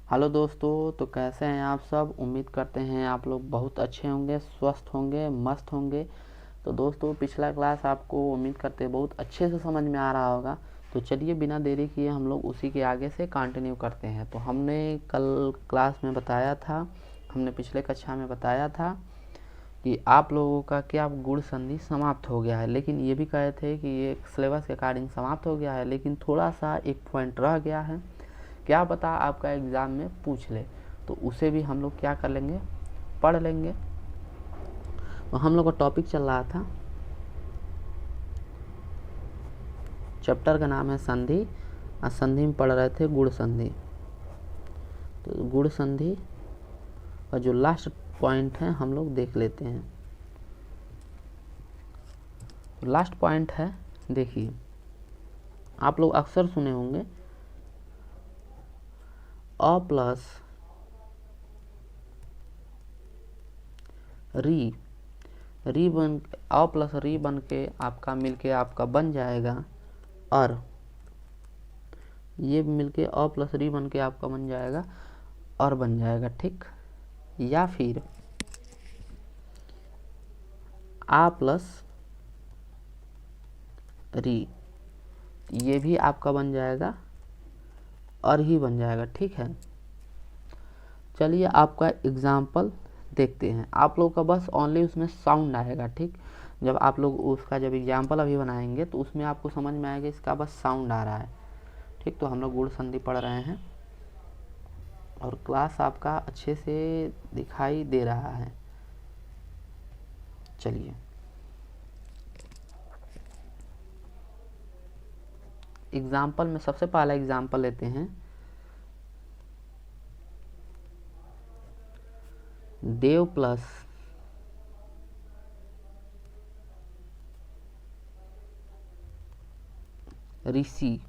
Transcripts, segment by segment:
Hello दोस्तों, तो कैसे हैं आप सब। उम्मीद करते हैं आप लोग बहुत अच्छे होंगे, स्वस्थ होंगे, मस्त होंगे। तो दोस्तों, पिछला क्लास आपको उम्मीद करते हैं बहुत अच्छे से समझ में आ रहा होगा। तो चलिए बिना देरी किए हम लोग उसी के आगे से कंटिन्यू करते हैं। तो हमने कल क्लास में बताया था, हमने पिछले कक्षा में बताया था कि आप लोगों का क्या गुण संधि समाप्त हो गया है। लेकिन ये भी कहे थे कि ये सिलेबस के अकॉर्डिंग समाप्त हो गया है, लेकिन थोड़ा सा एक पॉइंट रह गया है, क्या पता आपका एग्ज़ाम में पूछ ले। तो उसे भी हम लोग क्या कर लेंगे, पढ़ लेंगे। तो हम लोग का टॉपिक चल रहा था, चैप्टर का नाम है संधि, और संधि में पढ़ रहे थे गुण संधि। तो गुण संधि का जो लास्ट पॉइंट है हम लोग देख लेते हैं। तो लास्ट पॉइंट है, देखिए आप लोग अक्सर सुने होंगे अ प्लस री बन, अ प्लस री बन के आपका मिलके आपका बन जाएगा और ये मिलके अ प्लस री बन के आपका बन जाएगा और बन जाएगा, ठीक। या फिर आ प्लस री, ये भी आपका बन जाएगा और ही बन जाएगा, ठीक है। चलिए आपका एग्जाम्पल देखते हैं। आप लोग का बस ओनली उसमें साउंड आएगा, ठीक। जब आप लोग उसका जब एग्जाम्पल अभी बनाएंगे तो उसमें आपको समझ में आएगा इसका बस साउंड आ रहा है, ठीक। तो हम लोग गुण संधि पढ़ रहे हैं और क्लास आपका अच्छे से दिखाई दे रहा है। चलिए एग्जाम्पल में सबसे पहला एग्जाम्पल लेते हैं। देव प्लस ऋषि,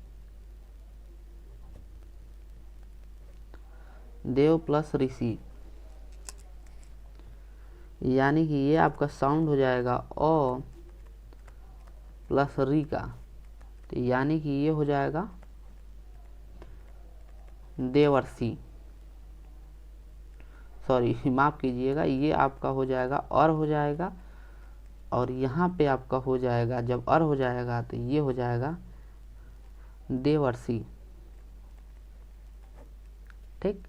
देव प्लस ऋषि, यानी कि ये आपका साउंड हो जाएगा ओ प्लस री का, तो यानी कि ये हो जाएगा देवर्षि, सॉरी माफ़ कीजिएगा, ये आपका हो जाएगा और हो जाएगा, और यहाँ पे आपका हो जाएगा, जब और हो जाएगा तो ये हो जाएगा देवर्षि, ठीक।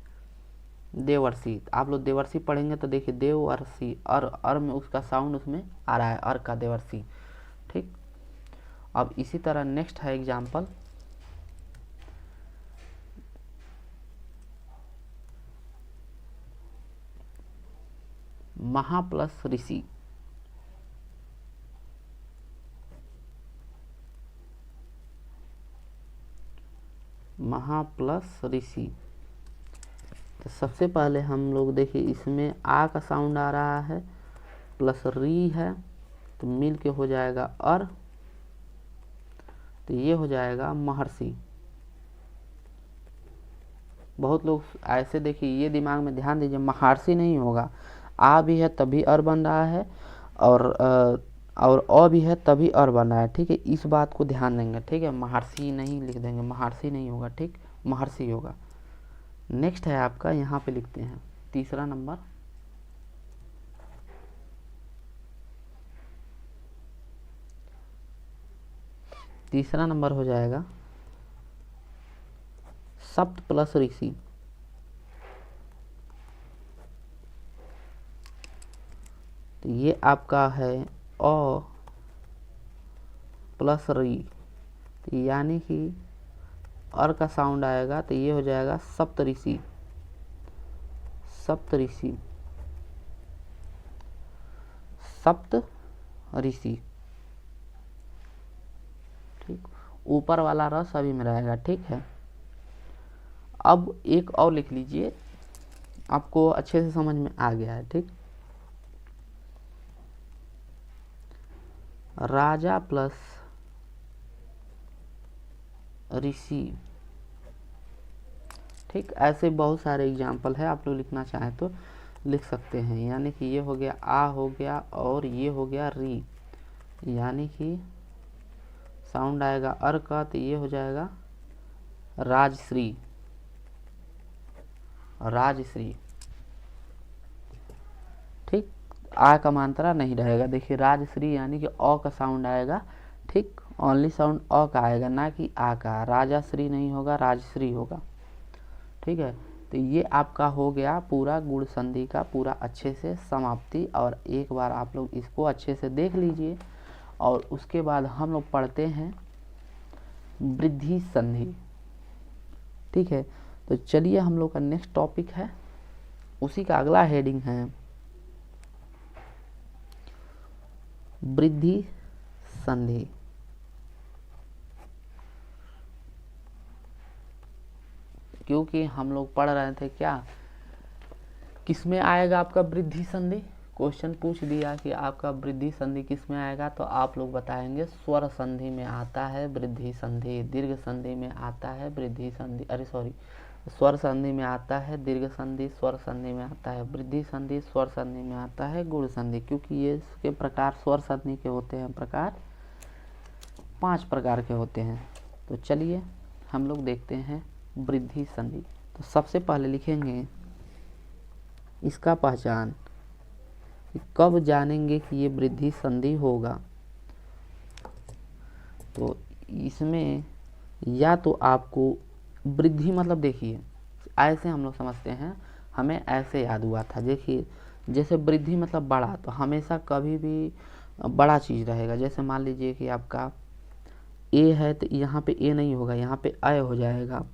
देवर्षि, आप लोग देवर्षि पढ़ेंगे तो देखिए देवर्षि, और में उसका साउंड उसमें आ रहा है, और का देवर्षि, ठीक। अब इसी तरह नेक्स्ट है एग्जाम्पल, महा प्लस ऋषि, महा प्लस ऋषि। तो सबसे पहले हम लोग देखिए इसमें आ का साउंड आ रहा है, प्लस री है, तो मिल के हो जाएगा और, तो ये हो जाएगा महर्षि। बहुत लोग ऐसे देखिए, ये दिमाग में ध्यान दीजिए, महर्षि नहीं होगा, आ भी है तभी और बन रहा है, और अ भी है तभी और बन रहा है, ठीक है। इस बात को ध्यान देंगे, ठीक है। महर्षि नहीं लिख देंगे, महर्षि नहीं होगा, ठीक, महर्षि होगा। नेक्स्ट है आपका, यहाँ पे लिखते हैं तीसरा नंबर, तीसरा नंबर हो जाएगा सप्त प्लस ऋषि, तो ये आपका है अ प्लस री, तो यानी कि और का साउंड आएगा, तो ये हो जाएगा सप्तऋषि, सप्तऋषि, सप्त ऋषि, ठीक। ऊपर वाला र सभी में रहेगा, ठीक है। अब एक और लिख लीजिए, आपको अच्छे से समझ में आ गया है, ठीक। राजा प्लस ऋषि, ठीक। ऐसे बहुत सारे एग्जाम्पल है, आप लोग लिखना चाहें तो लिख सकते हैं। यानी कि ये हो गया आ हो गया, और ये हो गया री, यानी कि साउंड आएगा का, तो ये हो जाएगा राजश्री, राजश्री, ठीक। आ का मात्रा नहीं रहेगा। देखिए राजश्री यानी कि अ का साउंड आएगा, ठीक। ओनली साउंड अ का आएगा, ना कि आ का। राजाश्री नहीं होगा, राजश्री होगा, ठीक है। तो ये आपका हो गया पूरा गुण संधि का पूरा अच्छे से समाप्ति। और एक बार आप लोग इसको अच्छे से देख लीजिए और उसके बाद हम लोग पढ़ते हैं वृद्धि संधि, ठीक है। तो चलिए हम लोग का नेक्स्ट टॉपिक है, उसी का अगला हेडिंग है वृद्धि संधि। क्योंकि हम लोग पढ़ रहे थे क्या, किसमें आएगा आपका वृद्धि संधि। क्वेश्चन पूछ दिया कि आपका वृद्धि संधि किस में आएगा, तो आप लोग बताएंगे स्वर संधि में आता है वृद्धि संधि, दीर्घ संधि में आता है वृद्धि संधि, अरे सॉरी, स्वर संधि में आता है दीर्घ संधि, स्वर संधि में आता है वृद्धि संधि, स्वर संधि में आता है गुण संधि। क्योंकि ये इसके प्रकार स्वर संधि के होते हैं प्रकार 5 प्रकार के होते हैं। तो चलिए हम लोग देखते हैं वृद्धि संधि। तो सबसे पहले लिखेंगे इसका पहचान, कब जानेंगे कि ये वृद्धि संधि होगा। तो इसमें या तो आपको वृद्धि मतलब देखिए ऐसे हम लोग समझते हैं, हमें ऐसे याद हुआ था। देखिए जैसे वृद्धि मतलब बड़ा, तो हमेशा कभी भी बड़ा चीज़ रहेगा। जैसे मान लीजिए कि आपका ए है तो यहाँ पे ए नहीं होगा, यहाँ पे अय हो जाएगा।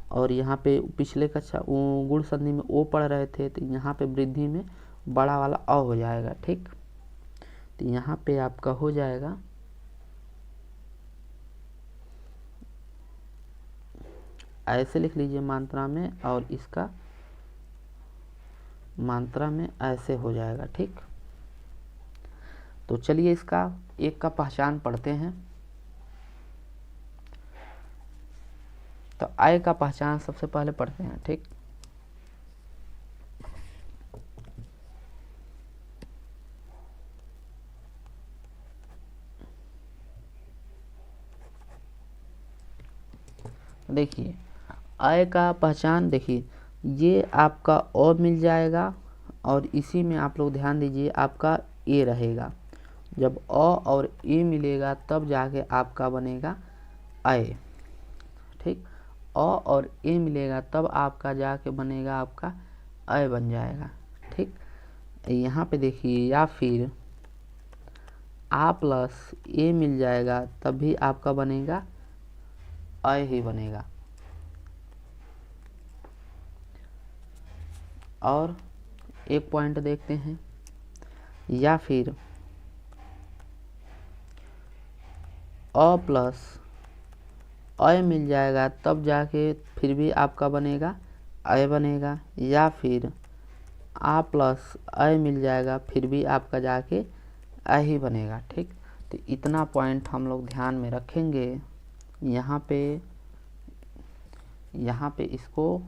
और यहाँ पे पिछले कक्षा गुण संधि में ओ पढ़ रहे थे, तो यहाँ पे वृद्धि में बड़ा वाला अ हो जाएगा, ठीक। तो यहाँ पे आपका हो जाएगा ऐसे लिख लीजिए मात्रा में, और इसका मात्रा में ऐसे हो जाएगा, ठीक। तो चलिए इसका एक का पहचान पढ़ते हैं। तो आय का पहचान सबसे पहले पढ़ते हैं, ठीक। देखिए आय का पहचान, देखिए ये आपका अ मिल जाएगा और इसी में आप लोग ध्यान दीजिए आपका ए रहेगा। जब अ और ए मिलेगा तब जाके आपका बनेगा आय, ठीक। अ और ए मिलेगा तब आपका जाके बनेगा आपका अय बन जाएगा, ठीक। यहाँ पे देखिए या फिर आ प्लस ए मिल जाएगा तब भी आपका बनेगा अय ही बनेगा। और एक पॉइंट देखते हैं, या फिर अ प्लस अय मिल जाएगा तब जाके फिर भी आपका बनेगा अय बनेगा। या फिर आ प्लस अय मिल जाएगा फिर भी आपका जाके अय ही बनेगा, ठीक। तो इतना पॉइंट हम लोग ध्यान में रखेंगे। यहाँ पे इसको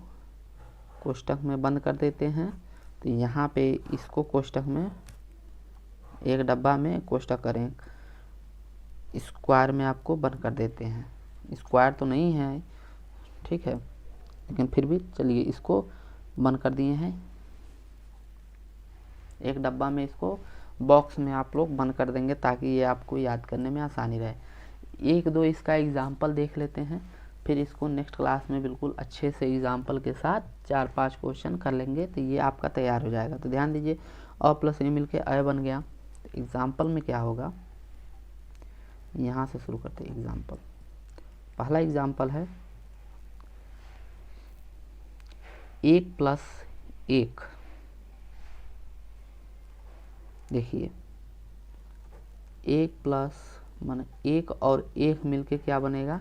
कोष्टक में बंद कर देते हैं। तो यहाँ पे इसको कोष्टक में एक डब्बा में कोष्टक करें, स्क्वायर में आपको बंद कर देते हैं। स्क्वायर तो नहीं है, ठीक है, लेकिन फिर भी चलिए इसको बंद कर दिए हैं। एक डब्बा में इसको बॉक्स में आप लोग बंद कर देंगे ताकि ये आपको याद करने में आसानी रहे। एक दो इसका एग्जाम्पल देख लेते हैं, फिर इसको नेक्स्ट क्लास में बिल्कुल अच्छे से एग्जाम्पल के साथ 4-5 क्वेश्चन कर लेंगे, तो ये आपका तैयार हो जाएगा। तो ध्यान दीजिए अ प्लस ए मिल के अय बन गया। तो एग्जाम्पल में क्या होगा, यहाँ से शुरू करते हैं एग्जाम्पल। पहला एग्जाम्पल है 1 प्लस 1। देखिए 1 प्लस माने 1 और 1 मिलके क्या बनेगा।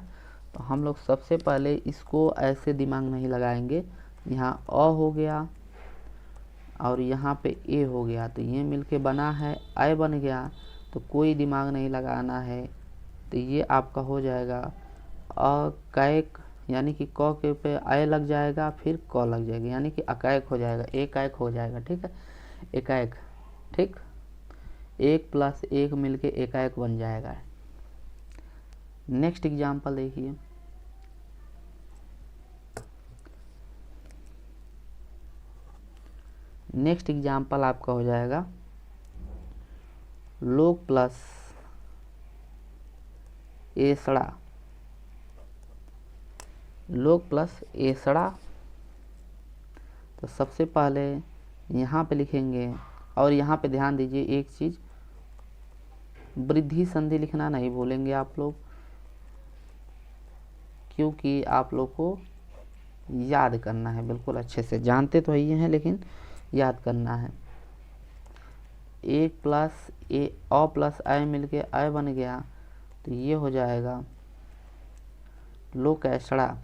तो हम लोग सबसे पहले इसको ऐसे दिमाग नहीं लगाएंगे, यहाँ अ हो गया और यहाँ पे ए हो गया, तो ये मिलके बना है अय बन गया। तो कोई दिमाग नहीं लगाना है, तो ये आपका हो जाएगा अकैक, यानी कि क के पे अय लग जाएगा फिर क लग जाएगा, यानी कि अकैक हो जाएगा, एकैक हो जाएगा, ठीक है, एकैक, ठीक। 1 प्लस 1 मिलके एकैक बन जाएगा। नेक्स्ट एग्जाम्पल देखिए नेक्स्ट एग्जाम्पल आपका हो जाएगा लोग प्लस एसड़ा, लोग प्लस एसड़ा। तो सबसे पहले यहाँ पे लिखेंगे, और यहाँ पे ध्यान दीजिए एक चीज़, वृद्धि संधि लिखना नहीं भूलेंगे आप लोग, क्योंकि आप लोग को याद करना है बिल्कुल अच्छे से। जानते तो ही हैं लेकिन याद करना है। एक प्लस ए अ प्लस अ मिलके अ बन गया, तो ये हो जाएगा लोकैसड़ा,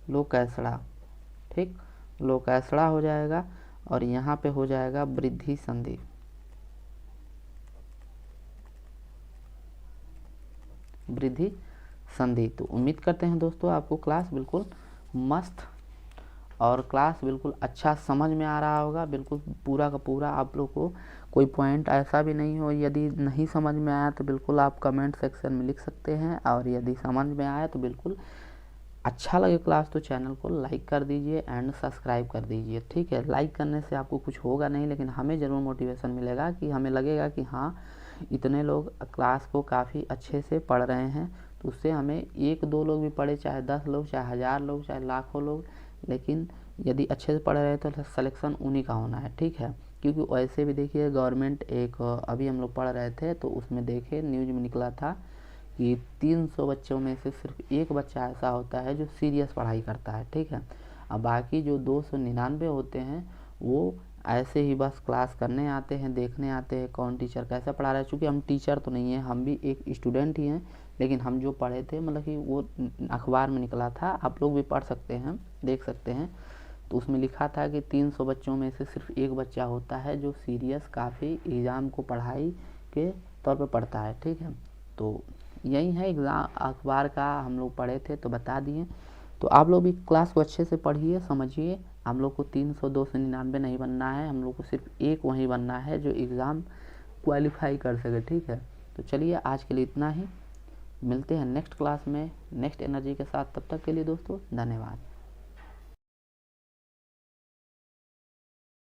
लोकैसड़ा। ठीक, लोकैसड़ा हो जाएगा, और यहाँ पे हो जाएगा वृद्धि संधि, वृद्धि संधि। तो उम्मीद करते हैं दोस्तों आपको क्लास बिल्कुल मस्त और क्लास बिल्कुल अच्छा समझ में आ रहा होगा। बिल्कुल पूरा का पूरा आप लोग को कोई पॉइंट ऐसा भी नहीं हो, यदि नहीं समझ में आया तो बिल्कुल आप कमेंट सेक्शन में लिख सकते हैं, और यदि समझ में आया तो बिल्कुल अच्छा लगे क्लास तो चैनल को लाइक कर दीजिए एंड सब्सक्राइब कर दीजिए। ठीक है, लाइक करने से आपको कुछ होगा नहीं, लेकिन हमें ज़रूर मोटिवेशन मिलेगा, कि हमें लगेगा कि हाँ इतने लोग क्लास को काफ़ी अच्छे से पढ़ रहे हैं। तो उससे हमें 1-2 लोग भी पढ़े, चाहे 10 लोग, चाहे 1000 लोग, चाहे लाखों लोग, लेकिन यदि अच्छे से पढ़ रहे हैं तो सिलेक्शन उन्हीं का होना है। ठीक है, क्योंकि वैसे भी देखिए गवर्नमेंट एक अभी हम लोग पढ़ रहे थे तो उसमें देखे न्यूज़ में निकला था कि 300 बच्चों में से सिर्फ एक बच्चा ऐसा होता है जो सीरियस पढ़ाई करता है। ठीक है, अब बाकी जो 299 होते हैं वो ऐसे ही बस क्लास करने आते हैं, देखने आते हैं कौन टीचर कैसे पढ़ा रहा है। चूँकि हम टीचर तो नहीं हैं, हम भी एक स्टूडेंट ही हैं, लेकिन हम जो पढ़े थे मतलब कि वो अखबार में निकला था, आप लोग भी पढ़ सकते हैं, देख सकते हैं। तो उसमें लिखा था कि 300 बच्चों में से सिर्फ एक बच्चा होता है जो सीरियस काफ़ी एग्ज़ाम को पढ़ाई के तौर पे पढ़ता है। ठीक है, तो यही है एग्ज़ाम, अखबार का हम लोग पढ़े थे तो बता दिए। तो आप लोग भी क्लास को अच्छे से पढ़िए, समझिए। हम लोग को 300 299 नहीं बनना है, हम लोग को सिर्फ एक वही बनना है जो एग्ज़ाम क्वालिफाई कर सके। ठीक है, तो चलिए आज के लिए इतना ही, मिलते हैं नेक्स्ट क्लास में नेक्स्ट एनर्जी के साथ। तब तक के लिए दोस्तों धन्यवाद।